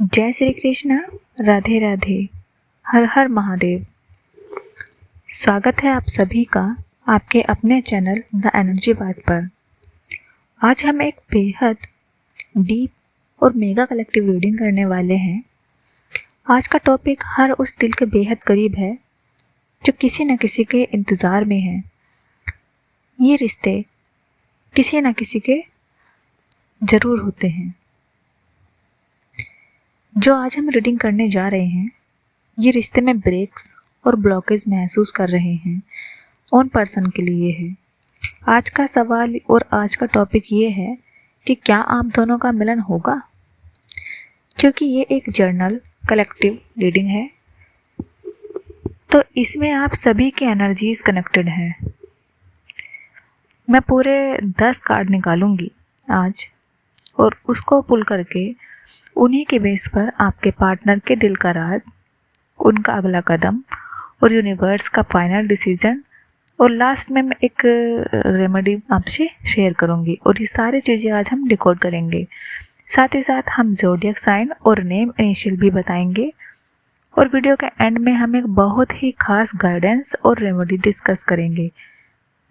जय श्री कृष्ण। राधे राधे। हर हर महादेव। स्वागत है आप सभी का आपके अपने चैनल द एनर्जी बात पर। आज हम एक बेहद डीप और मेगा कलेक्टिव रीडिंग करने वाले हैं। आज का टॉपिक हर उस दिल के बेहद करीब है जो किसी न किसी के इंतज़ार में है। ये रिश्ते किसी न किसी के ज़रूर होते हैं। जो आज हम रीडिंग करने जा रहे हैं, ये रिश्ते में ब्रेक्स और ब्लॉकेज महसूस कर रहे हैं, उन पर्सन के लिए है। आज का सवाल और आज का टॉपिक ये है कि क्या आप दोनों का मिलन होगा, क्योंकि ये एक जर्नल कलेक्टिव रीडिंग है, तो इसमें आप सभी की एनर्जीज कनेक्टेड हैं। मैं पूरे 10 कार्ड निकालूंगी आज और उसको पुल करके उन्हीं के बेस पर आपके पार्टनर के दिल का राज, उनका अगला कदम और यूनिवर्स का फाइनल डिसीजन, और लास्ट में मैं एक रेमेडी आपसे शेयर करूंगी। और ये सारी चीज़ें आज हम डिकोड करेंगे। साथ ही साथ हम ज़ोडिएक साइन और नेम इनिशियल भी बताएंगे। और वीडियो के एंड में हम एक बहुत ही खास गाइडेंस और रेमेडी डिस्कस करेंगे,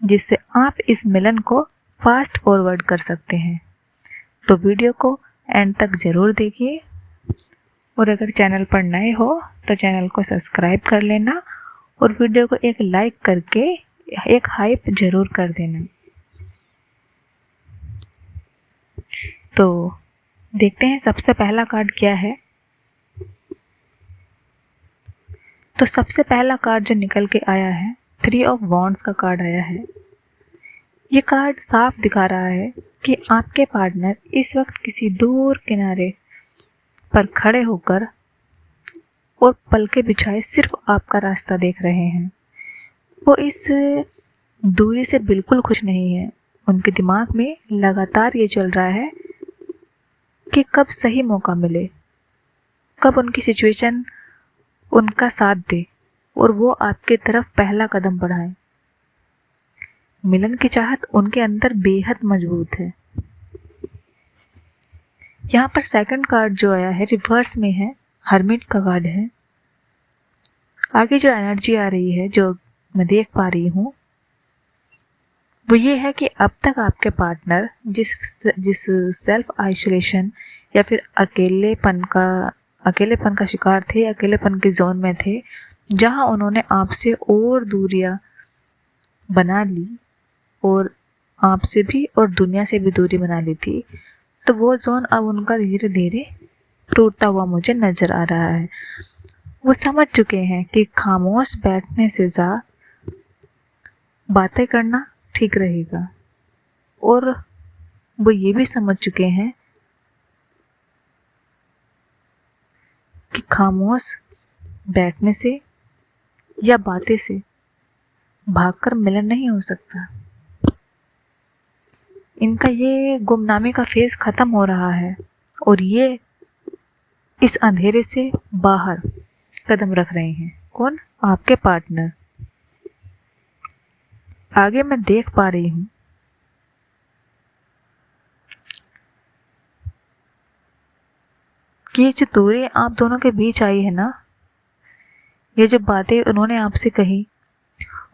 जिससे आप इस मिलन को फास्ट फॉरवर्ड कर सकते हैं। तो वीडियो को एंड तक ज़रूर देखिए, और अगर चैनल पर नए हो तो चैनल को सब्सक्राइब कर लेना और वीडियो को एक लाइक करके एक हाइप ज़रूर कर देना। तो देखते हैं सबसे पहला कार्ड क्या है। तो सबसे पहला कार्ड जो निकल के आया है, 3 ऑफ वॉन्ड्स का कार्ड आया है। ये कार्ड साफ दिखा रहा है कि आपके पार्टनर इस वक्त किसी दूर किनारे पर खड़े होकर और पलके बिछाए सिर्फ आपका रास्ता देख रहे हैं। वो इस दूरी से बिल्कुल खुश नहीं है। उनके दिमाग में लगातार ये चल रहा है कि कब सही मौका मिले, कब उनकी सिचुएशन उनका साथ दे और वो आपके तरफ पहला कदम बढ़ाए। मिलन की चाहत उनके अंदर बेहद मजबूत है। यहाँ पर सेकंड कार्ड जो आया है रिवर्स में है, हर्मिट का कार्ड है। आगे जो एनर्जी आ रही है, जो मैं देख पा रही हूँ, वो ये है कि अब तक आपके पार्टनर जिस सेल्फ आइसोलेशन या फिर अकेलेपन का शिकार थे, अकेलेपन के जोन में थे, जहाँ उन्होंने आपसे और दूरियां बना ली और आपसे भी और दुनिया से भी दूरी बना ली थी, तो वो जोन अब उनका धीरे धीरे टूटता हुआ मुझे नज़र आ रहा है। वो समझ चुके हैं कि खामोश बैठने से बातें करना ठीक रहेगा, और वो ये भी समझ चुके हैं कि खामोश बैठने से या बातें से भागकर मिलन नहीं हो सकता। इनका ये गुमनामी का फेज ख़त्म हो रहा है और ये इस अंधेरे से बाहर कदम रख रहे हैं। कौन? आपके पार्टनर। आगे मैं देख पा रही हूँ कि ये जो दूरी आप दोनों के बीच आई है ना, ये जो बातें उन्होंने आपसे कही,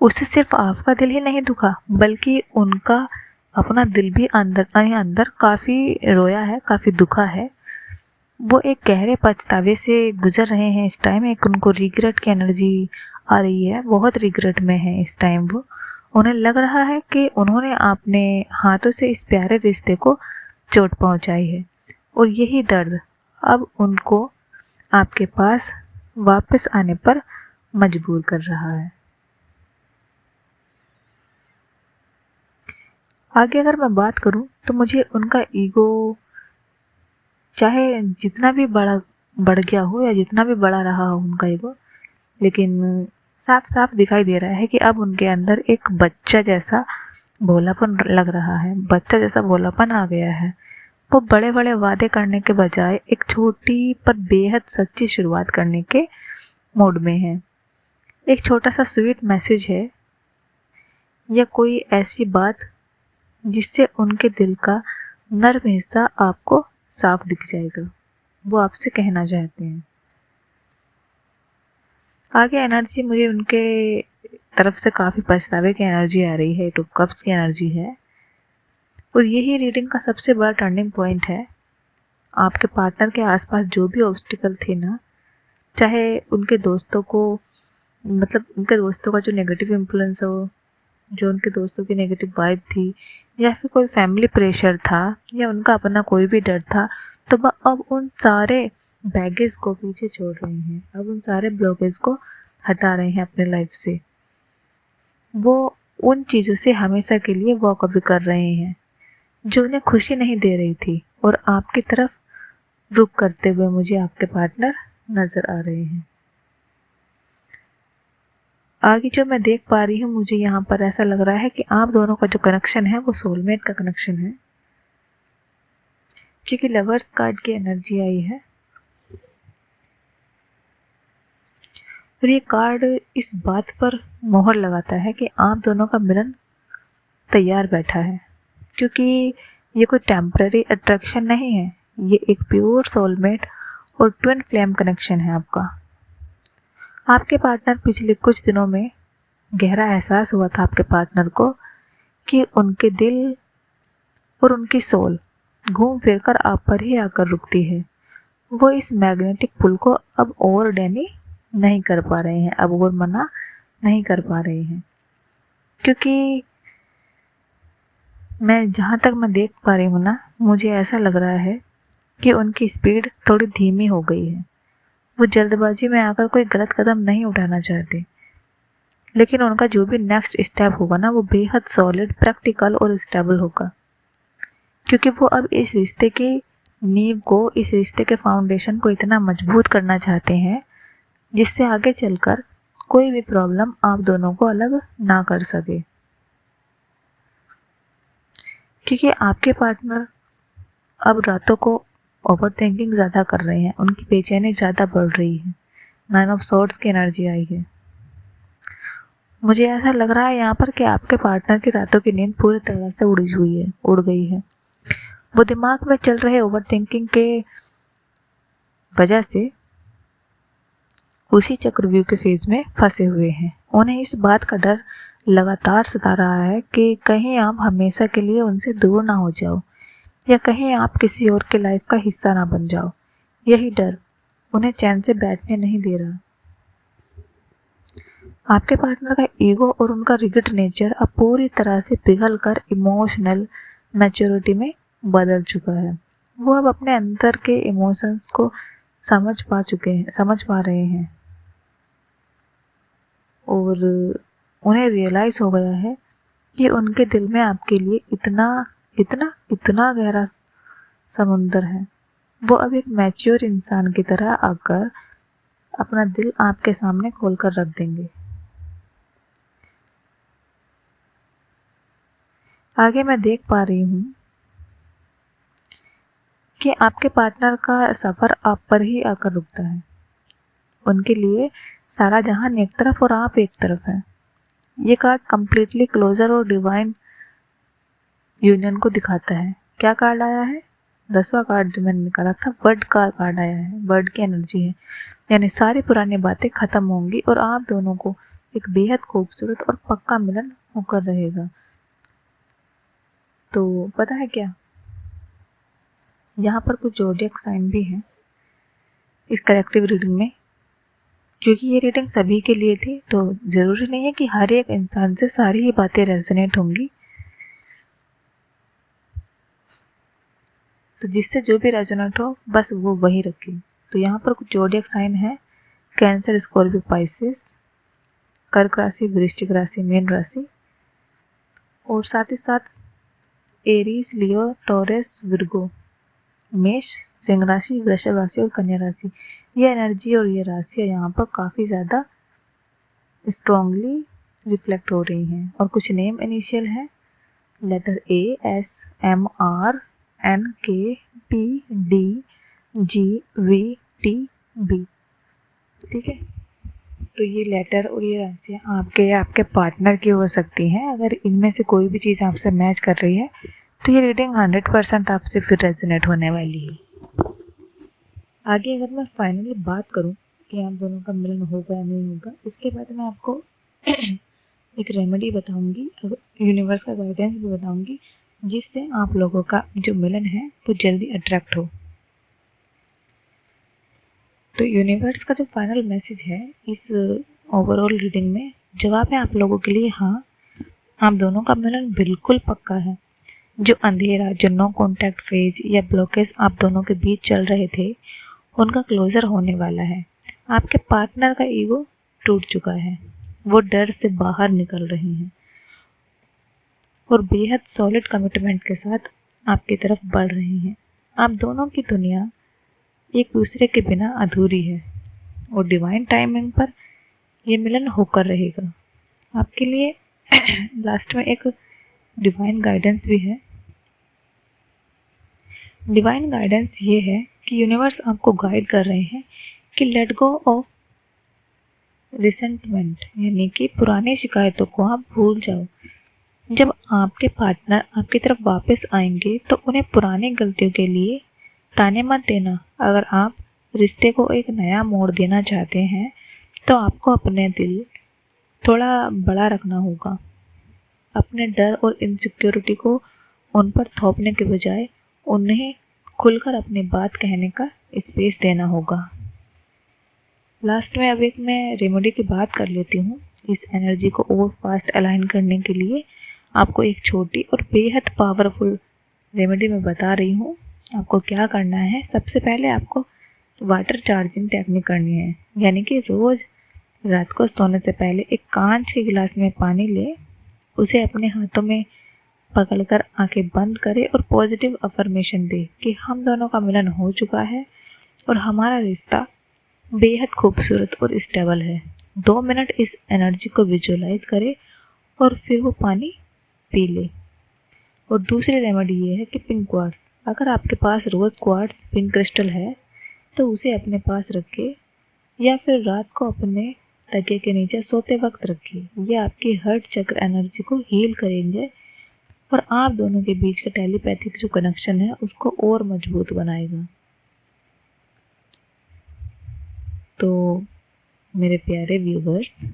उससे सिर्फ आपका दिल ही नहीं दुखा, बल्कि उनका अपना दिल भी अंदर काफ़ी रोया है, काफ़ी दुखा है। वो एक गहरे पछतावे से गुजर रहे हैं इस टाइम। एक उनको रिग्रेट की एनर्जी आ रही है, बहुत रिग्रेट में है इस टाइम। वो उन्हें लग रहा है कि उन्होंने अपने हाथों से इस प्यारे रिश्ते को चोट पहुंचाई है, और यही दर्द अब उनको आपके पास वापस आने पर मजबूर कर रहा है। आगे अगर मैं बात करूं तो मुझे उनका ईगो चाहे जितना भी बढ़ गया हो या जितना भी बड़ा रहा हो उनका ईगो, लेकिन साफ साफ दिखाई दे रहा है कि अब उनके अंदर एक बच्चा जैसा भोलापन लग रहा है, बच्चा जैसा भोलापन आ गया है। वो बड़े बड़े वादे करने के बजाय एक छोटी पर बेहद सच्ची शुरुआत करने के मूड में है। एक छोटा सा स्वीट मैसेज है या कोई ऐसी बात जिससे उनके दिल का नर्म हिस्सा आपको साफ दिख जाएगा। वो आपसे कहना चाहते हैं। आगे एनर्जी मुझे उनके तरफ से काफ़ी पछतावे की एनर्जी आ रही है, 2 कप्स की एनर्जी है। और यही रीडिंग का सबसे बड़ा टर्निंग पॉइंट है। आपके पार्टनर के आसपास जो भी ऑब्स्टिकल थे ना, चाहे उनके दोस्तों को, मतलब उनके दोस्तों का जो नेगेटिव इन्फ्लुएंस हो, जो उनके दोस्तों की नेगेटिव वाइब थी, या फिर कोई फैमिली प्रेशर था, या उनका अपना कोई भी डर था, तो वह अब उन सारे बैगेज को पीछे छोड़ रहे हैं, अब उन सारे ब्लॉकेज को हटा रहे हैं अपने लाइफ से। वो उन चीज़ों से हमेशा के लिए वॉक अवे कर रहे हैं जो उन्हें खुशी नहीं दे रही थी, और आपकी तरफ रुख करते हुए मुझे आपके पार्टनर नज़र आ रहे हैं। आगे जो मैं देख पा रही हूँ, मुझे यहाँ पर ऐसा लग रहा है कि आप दोनों का जो कनेक्शन है वो सोलमेट का कनेक्शन है, क्योंकि लवर्स कार्ड की एनर्जी आई है। और ये कार्ड इस बात पर मोहर लगाता है कि आप दोनों का मिलन तैयार बैठा है, क्योंकि ये कोई टेम्पररी अट्रैक्शन नहीं है, ये एक प्योर सोलमेट और ट्विन फ्लेम कनेक्शन है आपका। आपके पार्टनर पिछले कुछ दिनों में गहरा एहसास हुआ था आपके पार्टनर को कि उनके दिल और उनकी सोल घूम फिर कर आप पर ही आकर रुकती है। वो इस मैग्नेटिक पुल को अब और डेनी नहीं कर पा रहे हैं, अब और मना नहीं कर पा रहे हैं, क्योंकि मैं जहाँ तक मैं देख पा रही हूँ ना, मुझे ऐसा लग रहा है कि उनकी स्पीड थोड़ी धीमी हो गई है। वो जल्दबाजी में आकर कोई गलत कदम नहीं उठाना चाहते, लेकिन उनका जो भी नेक्स्ट स्टेप होगा ना, वो बेहद सॉलिड, प्रैक्टिकल और स्टेबल होगा, क्योंकि वो अब इस रिश्ते की नींव को, इस रिश्ते के फाउंडेशन को इतना मजबूत करना चाहते हैं जिससे आगे चलकर कोई भी प्रॉब्लम आप दोनों को अलग ना कर सके। क्योंकि आपके पार्टनर अब रातों को ओवर थिंकिंग ज़्यादा कर रहे हैं, उनकी बेचैनी ज़्यादा बढ़ रही है। 9 ऑफ सॉर्ड्स की एनर्जी आई है। मुझे ऐसा लग रहा है यहाँ पर कि आपके पार्टनर की रातों की नींद पूरी तरह से उड़ गई है। वो दिमाग में चल रहे ओवर थिंकिंग के वजह से उसी चक्रव्यूह के फेज में फंसे हुए हैं। उन्हें इस बात का डर लगातार सता रहा है कि कहीं आप हमेशा के लिए उनसे दूर ना हो जाओ, या कहीं आप किसी और के लाइफ का हिस्सा ना बन जाओ। यही डर उन्हें चैन से बैठने नहीं दे रहा। आपके पार्टनर का ईगो और उनका रिगिड नेचर अब पूरी तरह से पिघल कर इमोशनल मैच्योरिटी में बदल चुका है। वो अब अपने अंदर के इमोशंस को समझ पा रहे हैं, और उन्हें रियलाइज़ हो गया है कि उनके दिल में आपके लिए इतना इतना इतना गहरा समुंदर है। वो अब एक मैच्योर इंसान की तरह आकर अपना दिल आपके सामने खोलकर रख देंगे। आगे मैं देख पा रही हूँ कि आपके पार्टनर का सफ़र आप पर ही आकर रुकता है। उनके लिए सारा जहान एक तरफ और आप एक तरफ है। ये कार्ड कंप्लीटली क्लोजर और डिवाइन यूनियन को दिखाता है। क्या कार्ड आया है? 10वां कार्ड जो मैंने निकाला था, बर्ड का कार्ड आया है। बर्ड की एनर्जी है, यानी सारी पुरानी बातें खत्म होंगी और आप दोनों को एक बेहद खूबसूरत और पक्का मिलन होकर रहेगा। तो पता है क्या, यहाँ पर कुछ ज़ोडिएक साइन भी हैं इस कलेक्टिव रीडिंग में। क्योंकि ये रीडिंग सभी के लिए थी, तो ज़रूरी नहीं है कि हर एक इंसान से सारी ही बातें रेजोनेट होंगी। तो जिससे जो भी रेजोनेट हो बस वो वही रखें। तो यहाँ पर कुछ ज़ोडिएक साइन है: कैंसर, स्कॉर्पियो, पाइसेस, कर्क राशि, वृश्चिक राशि, मीन राशि, और साथ ही साथ एरीज, लियो, टॉरस, विर्गो, मेष, सिंह राशि, वृषभ राशि और कन्या राशि। ये एनर्जी और ये राशियाँ यहाँ पर काफ़ी ज़्यादा स्ट्रॉन्गली रिफ्लेक्ट हो रही हैं। और कुछ नेम इनिशियल है, letter A, S, M, R, N, K, P, D, G, V, T, B. ठीक है, तो ये लेटर और ये राशियाँ आपके या आपके पार्टनर की हो सकती हैं। अगर इनमें से कोई भी चीज़ आपसे मैच कर रही है तो ये रीडिंग 100% आपसे फिर रेजोनेट होने वाली है। आगे अगर मैं फाइनली बात करूं कि आप दोनों का मिलन होगा या नहीं होगा, उसके बाद मैं आपको एक रेमेडी बताऊंगी, यूनिवर्स का गाइडेंस भी बताऊंगी, जिससे आप लोगों का जो मिलन है वो जल्दी अट्रैक्ट हो। तो यूनिवर्स का जो फाइनल मैसेज है इस ओवरऑल रीडिंग में, जवाब है आप लोगों के लिए हाँ, आप दोनों का मिलन बिल्कुल पक्का है। जो अंधेरा, जो नो कॉन्टैक्ट फेज या ब्लॉकेज आप दोनों के बीच चल रहे थे, उनका क्लोजर होने वाला है। आपके पार्टनर का ईगो टूट चुका है, वो डर से बाहर निकल रहे हैं और बेहद सॉलिड कमिटमेंट के साथ आपकी तरफ बढ़ रहे हैं। आप दोनों की दुनिया एक दूसरे के बिना अधूरी है और डिवाइन टाइमिंग पर ये मिलन होकर रहेगा। आपके लिए लास्ट में एक डिवाइन गाइडेंस भी है। डिवाइन गाइडेंस ये है कि यूनिवर्स आपको गाइड कर रहे हैं कि लेट गो ऑफ रिसेंटमेंट, यानी कि पुरानी शिकायतों को आप भूल जाओ। जब आपके पार्टनर आपकी तरफ वापस आएंगे तो उन्हें पुरानी गलतियों के लिए ताने मत देना। अगर आप रिश्ते को एक नया मोड़ देना चाहते हैं तो आपको अपने दिल थोड़ा बड़ा रखना होगा। अपने डर और इनसिक्योरिटी को उन पर थोपने के बजाय उन्हें खुलकर अपनी बात कहने का स्पेस देना होगा। लास्ट में अब एक मैं रेमेडी की बात कर लेती हूँ। इस एनर्जी को और फास्ट अलाइन करने के लिए आपको एक छोटी और बेहद पावरफुल रेमेडी मैं बता रही हूँ। आपको क्या करना है, सबसे पहले आपको वाटर चार्जिंग टेक्निक करनी है, यानी कि रोज़ रात को सोने से पहले एक कांच के गिलास में पानी ले, उसे अपने हाथों में पकड़कर आंखें बंद करे और पॉजिटिव अफर्मेशन दे कि हम दोनों का मिलन हो चुका है और हमारा रिश्ता बेहद खूबसूरत और स्टेबल है। 2 मिनट इस एनर्जी को विजुअलाइज करे और फिर वो पानी पी ले। और दूसरी रेमेडी ये है कि पिंक क्वार्ट्स, अगर आपके पास रोज़ क्वार्ट्स पिंक क्रिस्टल है तो उसे अपने पास रखें या फिर रात को अपने तकिए के नीचे सोते वक्त रखिए। ये आपकी हार्ट चक्र एनर्जी को हील करेंगे और आप दोनों के बीच का टेलीपैथिक जो कनेक्शन है उसको और मजबूत बनाएगा। तो मेरे प्यारे व्यूवर्स,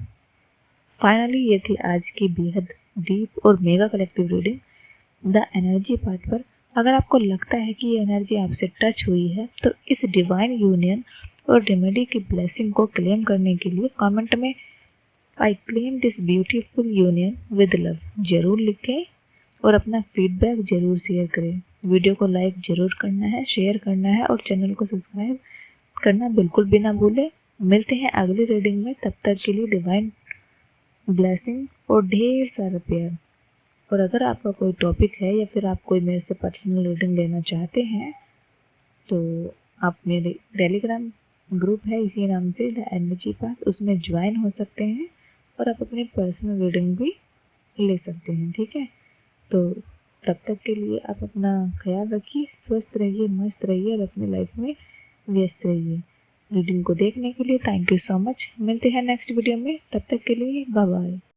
फाइनली ये थी आज की बेहद डीप और mega collective reading the energy part पर। अगर आपको लगता है कि ये एनर्जी आपसे टच हुई है तो इस डिवाइन यूनियन और रेमेडी की ब्लेसिंग को क्लेम करने के लिए कमेंट में I claim this beautiful union with love ज़रूर लिखें और अपना फीडबैक ज़रूर शेयर करें। वीडियो को लाइक ज़रूर करना है, शेयर करना है और चैनल को सब्सक्राइब करना बिल्कुल भी ना भूलें। मिलते हैं अगली रीडिंग में, तब तक के लिए डिवाइन ब्लेसिंग और ढेर सारा प्यार। और अगर आपका कोई टॉपिक है या फिर आप कोई मेरे से पर्सनल रीडिंग लेना चाहते हैं तो आप मेरे टेलीग्राम ग्रुप है इसी नाम से द एनर्जी पाथ, उसमें ज्वाइन हो सकते हैं और आप अपनी पर्सनल रीडिंग भी ले सकते हैं। ठीक है, तो तब तक के लिए आप अपना ख्याल रखिए, स्वस्थ रहिए, मस्त रहिए और अपनी लाइफ में व्यस्त रहिए। रीडिंग को देखने के लिए थैंक यू सो मच। मिलते हैं नेक्स्ट वीडियो में, तब तक के लिए बाय बाय।